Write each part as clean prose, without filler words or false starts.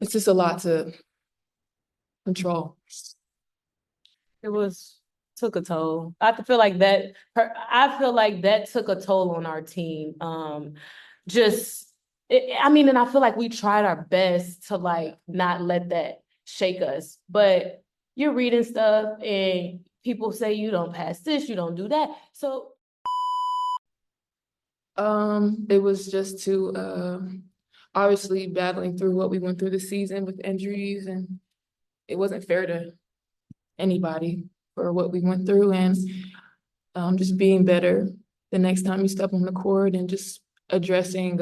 It's just a lot to control. Took a toll. I feel like that took a toll on our team. And I feel like we tried our best to like not let that shake us. But you're reading stuff and people say you don't pass this, you don't do that. So it was just obviously battling through what we went through this season with injuries, and it wasn't fair to anybody for what we went through, and just being better the next time you step on the court and just addressing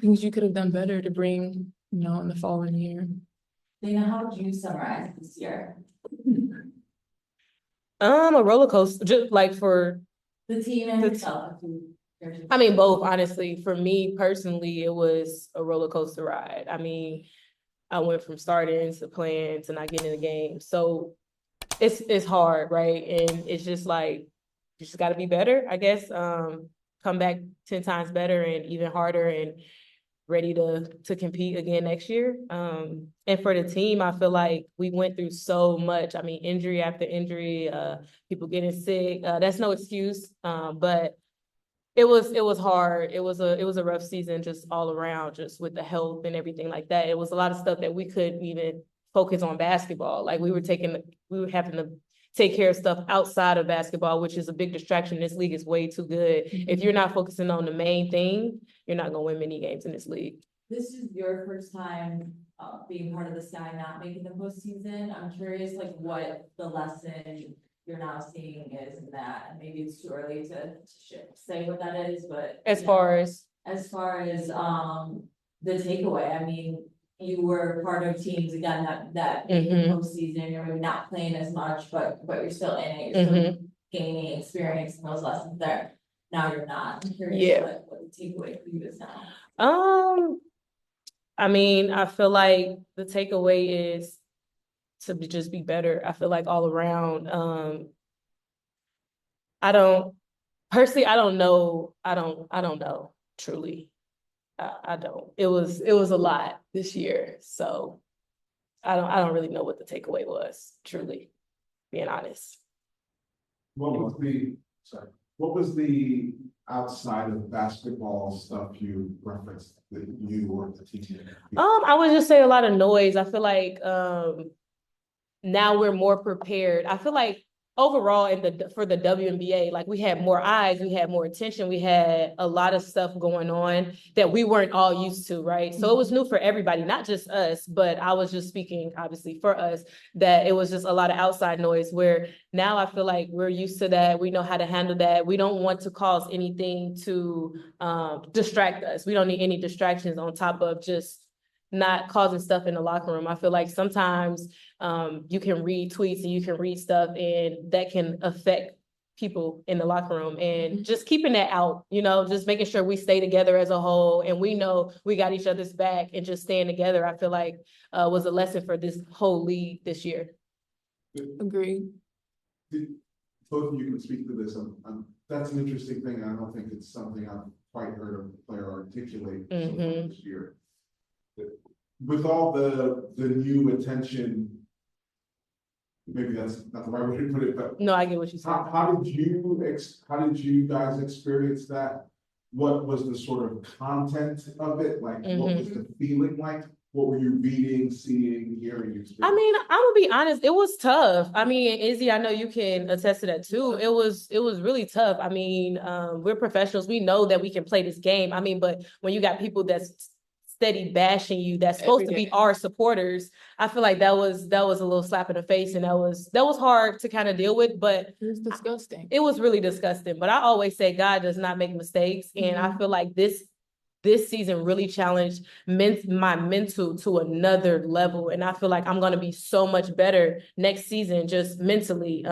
things you could have done better to bring, in the following year. Dana, how would you summarize this year? a roller coaster, just like for The team and yourself. I mean, both, honestly. For me personally, it was a roller coaster ride. I mean, I went from starting to playing to not getting in the game. So it's hard, right? And it's just like, you just got to be better, I guess. Come back 10 times better and even harder and ready to compete again next year. And for the team, I feel like we went through so much. I mean, injury after injury, people getting sick. That's no excuse. But it was hard. It was a rough season just all around, just with the health and everything like that. It was a lot of stuff that we couldn't even focus on basketball. Like we were having to take care of stuff outside of basketball, which is a big distraction. This league is way too good. If you're not focusing on the main thing, you're not gonna win many games in this league. This is your first time being part of the Sky not making the postseason. I'm curious, like, what the lesson you're now seeing is in that, and maybe it's too early to say what that is, but as far as the takeaway, I mean, you were part of teams again that made the postseason. You're maybe not playing as much, but you're still in it. You're still gaining experience and those lessons there. Now you're not. I'm curious what the takeaway for you is now. I mean, I feel like the takeaway is to just be better. I feel like all around. I don't know. I don't know truly. I don't. It was a lot this year. So I don't really know what the takeaway was, truly, being honest. What was the outside of basketball stuff you referenced that you or the team did? I would just say a lot of noise. I feel like now we're more prepared. I feel like overall for the WNBA, like we had more eyes, we had more attention, we had a lot of stuff going on that we weren't all used to, right? So it was new for everybody, not just us, but I was just speaking obviously for us, that it was just a lot of outside noise, where now I feel like we're used to that. We know how to handle that. We don't want to cause anything to distract us. We don't need any distractions on top of just not causing stuff in the locker room. I feel like sometimes you can read tweets and you can read stuff and that can affect people in the locker room, and just keeping that out, just making sure we stay together as a whole and we know we got each other's back, and just staying together, I feel like was a lesson for this whole league this year. Agreed. Both of you can speak to this. That's an interesting thing. I don't think it's something I've quite heard a player articulate so far this year. With all the new attention, maybe that's not the right way to put it, but no, I get what you said. How did you guys experience that? What was the sort of content of it? Like, what was the feeling like? What were you reading, seeing, hearing? I mean, I'm gonna be honest, it was tough. I mean, Izzy, I know you can attest to that too. It was really tough. I mean, we're professionals. We know that we can play this game. I mean, but when you got people that's steady bashing you, that's supposed to be our supporters, I feel like that was a little slap in the face, and that was hard to kind of deal with. But it was disgusting. It was really disgusting. But I always say God does not make mistakes, and I feel like this season really challenged my mental to another level, and I feel like I'm going to be so much better next season, just mentally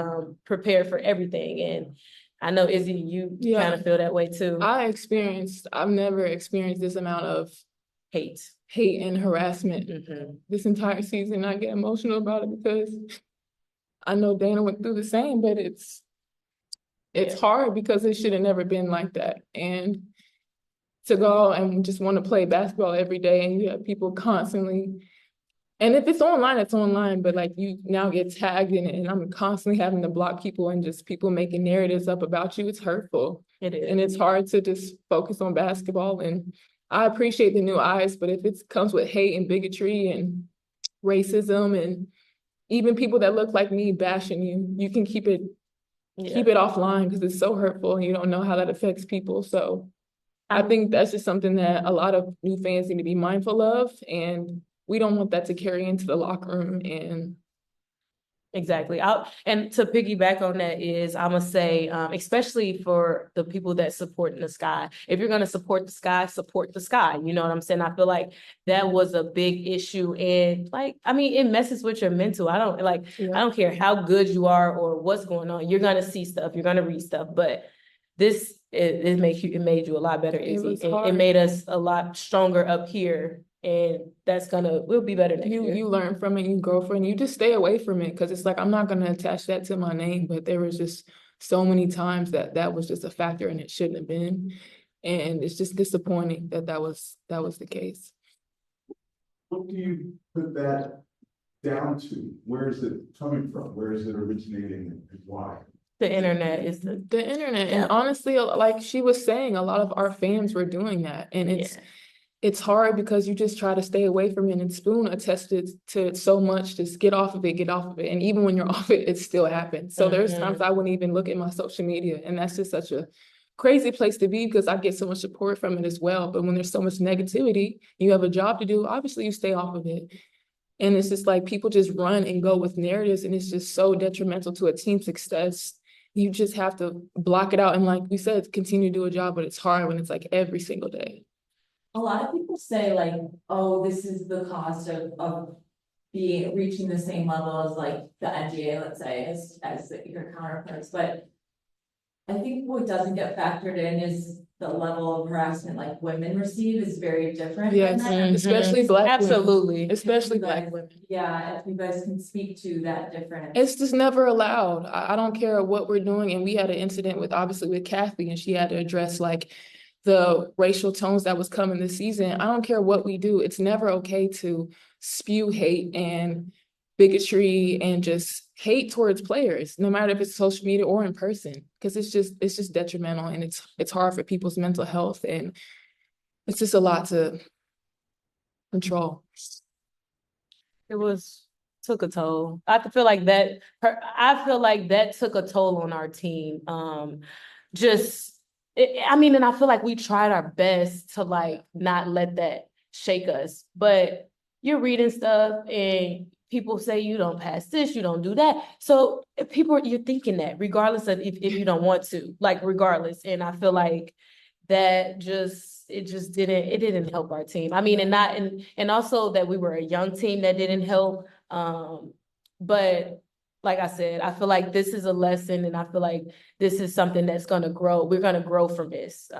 prepared for everything. And I know, Izzy, you kind of feel that way too. I've never experienced this amount of hate and harassment this entire season. I get emotional about it because I know Dana went through the same, but it's hard because it should have never been like that. And to go and just want to play basketball every day, and you have people constantly. And if it's online, it's online, but like you now get tagged in it, and I'm constantly having to block people and just people making narratives up about you. It's hurtful. It is. And it's hard to just focus on basketball. And I appreciate the new eyes, but if it comes with hate and bigotry and racism and even people that look like me bashing you, you can keep it offline because it's so hurtful and you don't know how that affects people. So I think that's just something that a lot of new fans need to be mindful of, and we don't want that to carry into the locker room. And Exactly. And to piggyback on that is, I'm gonna say, especially for the people that support the Sky, if you're gonna support the Sky, support the Sky. You know what I'm saying? I feel like that was a big issue, and like, I mean, it messes with your mental. I don't care how good you are or what's going on. You're gonna see stuff, you're gonna read stuff, but this it made you a lot better, Izzy. It made us a lot stronger up here. And we'll be better next year. You learn from it, you grow from it, you just stay away from it because it's like, I'm not going to attach that to my name, but there was just so many times that was just a factor and it shouldn't have been. And it's just disappointing that was the case. What do you put that down to? Where is it coming from? Where is it originating and why? The internet is the internet. Yeah. And honestly, like she was saying, a lot of our fans were doing that. And it's hard because you just try to stay away from it, and Spoon attested to it so much. Just get off of it. And even when you're off it, it still happens. So there's times I wouldn't even look at my social media, and that's just such a crazy place to be because I get so much support from it as well. But when there's so much negativity, you have a job to do, obviously you stay off of it. And it's just like people just run and go with narratives, and it's just so detrimental to a team's success. You just have to block it out. And like we said, continue to do a job, but it's hard when it's like every single day. A lot of people say like, oh, this is the cost of reaching the same level as like the NBA, let's say, as your counterparts. But I think what doesn't get factored in is the level of harassment like women receive is very different. Yes, especially Black absolutely women. Especially Black women. Yeah, if you guys can speak to that difference. It's just never allowed. I don't care what we're doing. And we had an incident with Kathy, and she had to address like the racial tones that was coming this season. I don't care what we do. It's never okay to spew hate and bigotry and just hate towards players, no matter if it's social media or in person, because it's just detrimental, and it's hard for people's mental health, and it's just a lot to control. It took a toll. I feel like that took a toll on our team. And I feel like we tried our best to like not let that shake us, but you're reading stuff and people say you don't pass this, you don't do that. So you're thinking that regardless of if you don't want to, like regardless. And I feel like that it didn't help our team. I mean, and also that we were a young team that didn't help. But like I said, I feel like this is a lesson, and I feel like this is something that's going to grow. We're going to grow from this.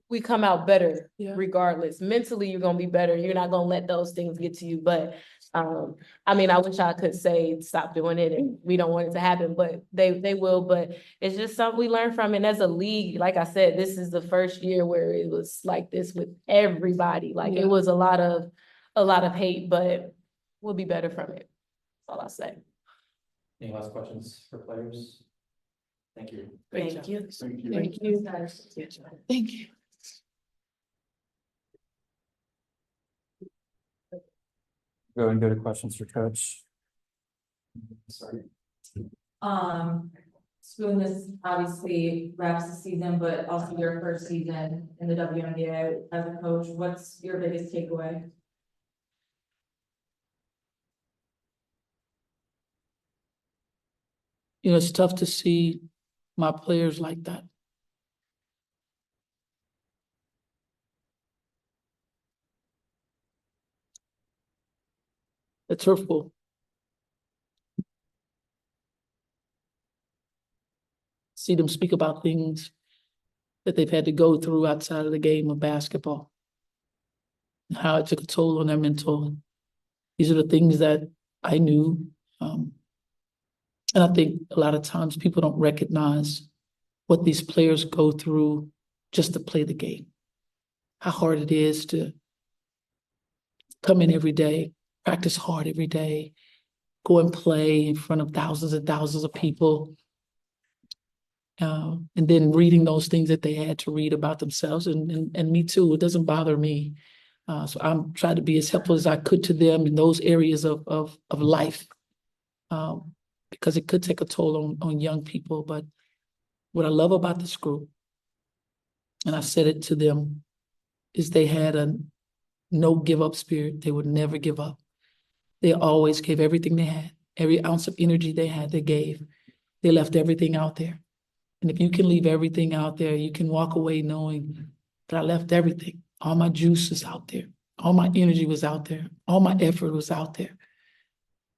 We come out better regardless. Mentally, you're going to be better. You're not going to let those things get to you. But I wish I could say stop doing it and we don't want it to happen, but they will. But it's just something we learn from. And as a league, like I said, this is the first year where it was like this with everybody. Like it was a lot of hate, but we'll be better from it. That's all I'll say. Any last questions for players? Thank you. Thank you. Thank you. Thank you. Thank you. Go to questions for Coach. Sorry. Spoon, this obviously wraps the season, but also your first season in the WNBA as a coach. What's your biggest takeaway? It's tough to see my players like that. It's hurtful. See them speak about things that they've had to go through outside of the game of basketball. How it took a toll on their mental. These are the things that I knew. And I think a lot of times people don't recognize what these players go through just to play the game. how hard it is to come in every day, practice hard every day, go and play in front of thousands and thousands of people. And then reading those things that they had to read about themselves, and me too. It doesn't bother me. So I'm trying to be as helpful as I could to them in those areas of life, because it could take a toll on young people. But what I love about this group, and I said it to them, is they had a no give up spirit. They would never give up. They always gave everything they had, every ounce of energy they had, they gave. They left everything out there. And if you can leave everything out there, you can walk away knowing that I left everything. All my juice is out there. All my energy was out there. All my effort was out there.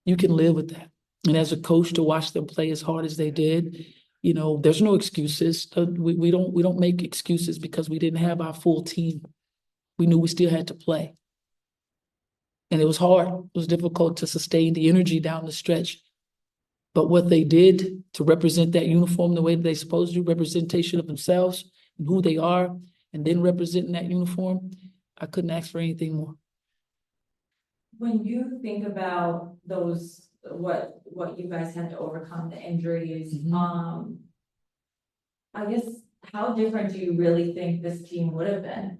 You can live with that. And as a coach, to watch them play as hard as they did, you know, there's no excuses. We don't make excuses because we didn't have our full team. We knew we still had to play. And it was hard. It was difficult to sustain the energy down the stretch. But what they did to represent that uniform the way that they're supposed to, representation of themselves and who they are, and then representing that uniform, I couldn't ask for anything more. When you think about those, what you guys had to overcome, the injuries, I guess, how different do you really think this team would have been?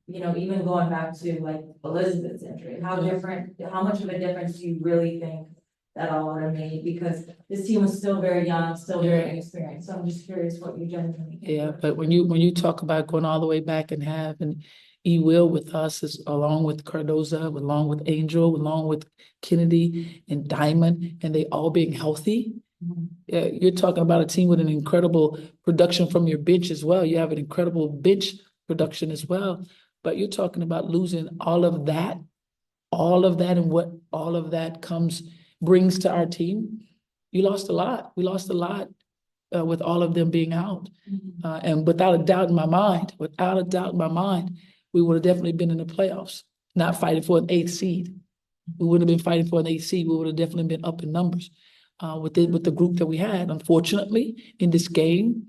You know, even going back to like Elizabeth's injury, how much of a difference do you really think that all would have made? Because this team was still very young, still very inexperienced. So I'm just curious what you genuinely think. Yeah, but when you talk about going all the way back and having Will with us, is along with Cardoza, along with Angel, along with Kennedy and Diamond, and they all being healthy. You're talking about a team with an incredible production from your bench as well. You have an incredible bench production as well. But you're talking about losing all of that, and what all of that brings to our team. You lost a lot. We lost a lot with all of them being out. And without a doubt in my mind, we would have definitely been in the playoffs, not fighting for an 8th seed. We wouldn't have been fighting for an 8th seed. We would have definitely been up in numbers with the group that we had. Unfortunately, in this game,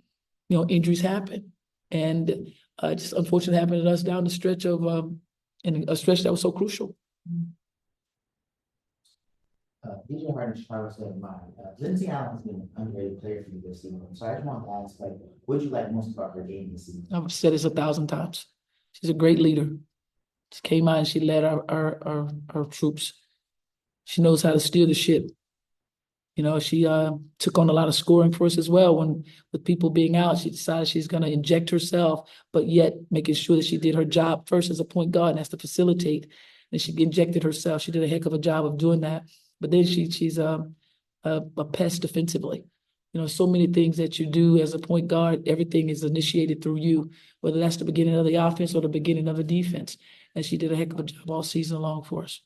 you know, injuries happen. And just unfortunately happened to us down the stretch of in a stretch that was so crucial. DJ Harden, Chicago State of Mind. Lindsay Allen has been an underrated player for you this season. So I just want to ask, like, what did you like most about her game this season? I've said this 1,000 times. She's a great leader. She came out and she led our troops. She knows how to steer the ship. You know, she took on a lot of scoring for us as well. When with people being out, she decided she's going to inject herself, but yet making sure that she did her job first as a point guard, and that's to facilitate. And she injected herself. She did a heck of a job of doing that. But then she's a pest defensively. You know, so many things that you do as a point guard, everything is initiated through you, whether that's the beginning of the offense or the beginning of the defense. And she did a heck of a job all season long for us.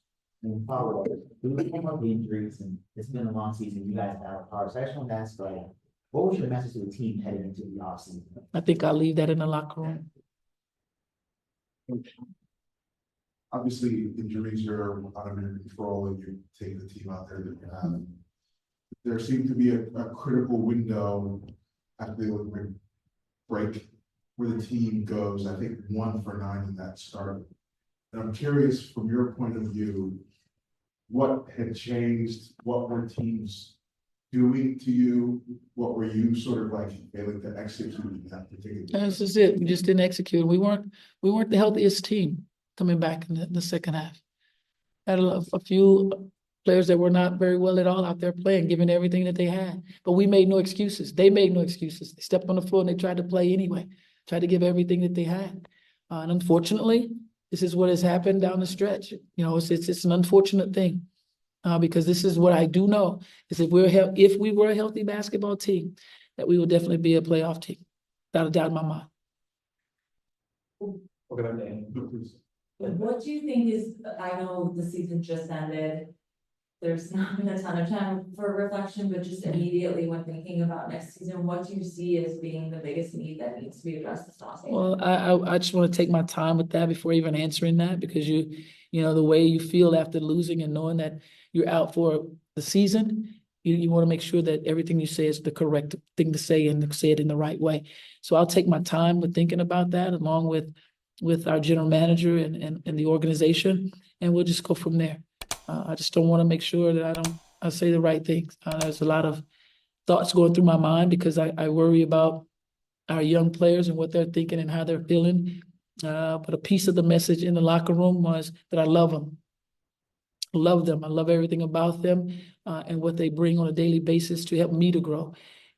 And follow up, we came up with injuries, and it's been a long season. You guys have apart. So I just want to ask, like, what was your message to the team heading into the offseason? I think I'll leave that in the locker room. Obviously, injuries are out of your control, and you take the team out there that you have. There seemed to be a critical window after the Olympic break where the team goes, I think, 1 for 9 in that start. And I'm curious, from your point of view, what had changed? What were teams doing to you? What were you sort of like failing to execute in that particular? This is it. We just didn't execute. We weren't the healthiest team coming back in the second half. Had a few players that were not very well at all out there playing, giving everything that they had. But we made no excuses. They made no excuses. They stepped on the floor and they tried to play anyway, tried to give everything that they had. And unfortunately, this is what has happened down the stretch. You know, it's an unfortunate thing because this is what I do know is if we were a healthy basketball team, that we will definitely be a playoff team, without a doubt in my mind. Okay, then. What do you think is, I know the season just ended, there's not been a ton of time for reflection, but just immediately when thinking about next season, what do you see as being the biggest need that needs to be addressed this offseason? Well, I just want to take my time with that before even answering that, because you know, the way you feel after losing and knowing that you're out for the season, you want to make sure that everything you say is the correct thing to say and say it in the right way. So I'll take my time with thinking about that, along with with our general manager and the organization, and we'll just go from there. I just don't want to make sure that I say the right things. There's a lot of thoughts going through my mind because I worry about our young players and what they're thinking and how they're feeling. But a piece of the message in the locker room was that I love them. I love them. I love everything about them and what they bring on a daily basis to help me to grow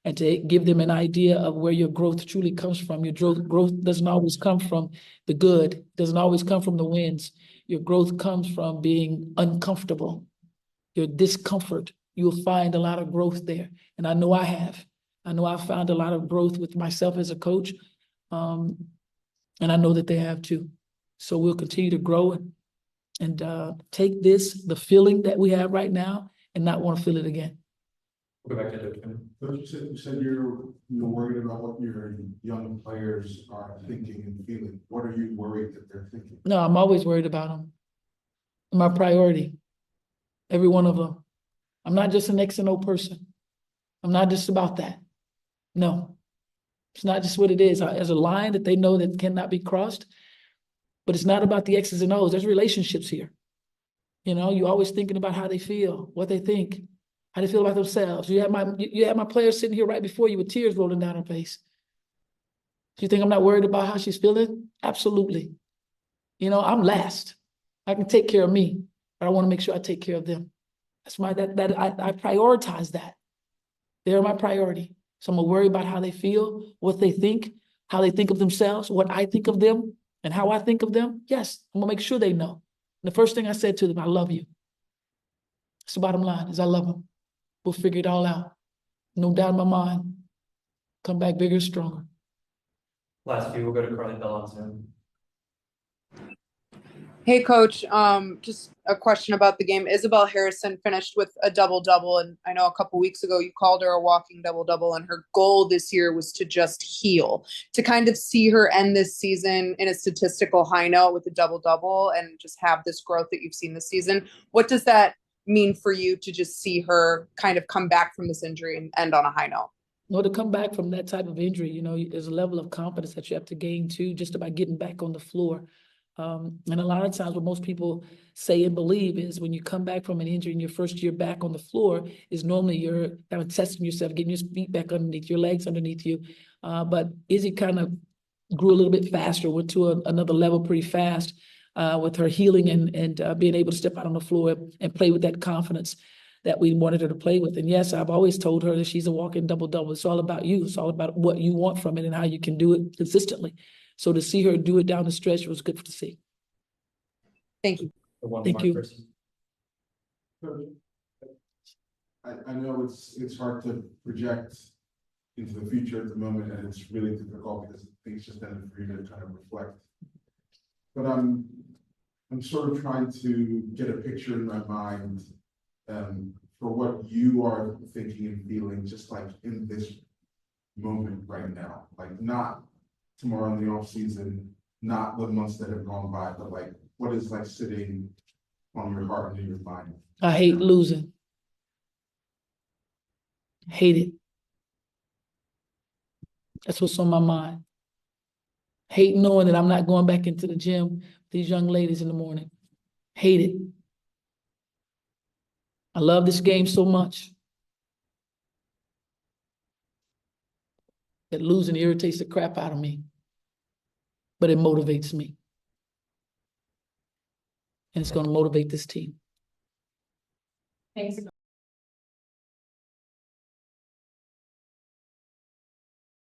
and to give them an idea of where your growth truly comes from. Your growth doesn't always come from the good, doesn't always come from the wins. Your growth comes from being uncomfortable, your discomfort. You'll find a lot of growth there. And I know I have. I know I've found a lot of growth with myself as a coach. And I know that they have too. So we'll continue to grow and take the feeling that we have right now and not want to feel it again. We'll go back to the. But you said you're worried about what your young players are thinking and feeling. What are you worried that they're thinking? No, I'm always worried about them. My priority, every one of them. I'm not just an X and O person. I'm not just about that. No, it's not just what it is. There's a line that they know that cannot be crossed, but it's not about the X's and O's. There's relationships here. You know, you're always thinking about how they feel, what they think, how they feel about themselves. You have my player sitting here right before you with tears rolling down her face. Do you think I'm not worried about how she's feeling? Absolutely. You know, I'm last. I can take care of me, but I want to make sure I take care of them. That's why I prioritize that. They're my priority. So I'm gonna worry about how they feel, what they think, how they think of themselves, what I think of them, and how I think of them. Yes, I'm gonna make sure they know. And the first thing I said to them, I love you. That's the bottom line, is I love them. We'll figure it all out. No doubt in my mind. Come back bigger, stronger. Last few, we'll go to Carly Bell on Zoom. Hey, Coach. Just a question about the game. Isabel Harrison finished with a double-double, and I know a couple weeks ago you called her a walking double-double, and her goal this year was to just heal. To kind of see her end this season in a statistical high note with a double-double and just have this growth that you've seen this season, what does that mean for you to just see her kind of come back from this injury and end on a high note? No, to come back from that type of injury, you know, there's a level of confidence that you have to gain too, just about getting back on the floor. And a lot of times what most people say and believe is when you come back from an injury in your first year back on the floor is normally you're kind of testing yourself, getting your feet back underneath, your legs underneath you. But Izzy kind of grew a little bit faster, went to another level pretty fast with her healing and being able to step out on the floor and play with that confidence that we wanted her to play with. And yes, I've always told her that she's a walking double-double. It's all about you. It's all about what you want from it and how you can do it consistently. So to see her do it down the stretch was good to see. Thank you. Thank you. I know it's hard to project into the future at the moment, and it's really difficult because things just end for you to kind of reflect. But I'm sort of trying to get a picture in my mind for what you are thinking and feeling, just like in this moment right now, like not tomorrow in the off season, not the months that have gone by, but like what is like sitting on your heart and in your mind? I hate losing. Hate it. That's what's on my mind. Hate knowing that I'm not going back into the gym with these young ladies in the morning. Hate it. I love this game so much that losing irritates the crap out of me, but it motivates me. And it's going to motivate this team. Thanks.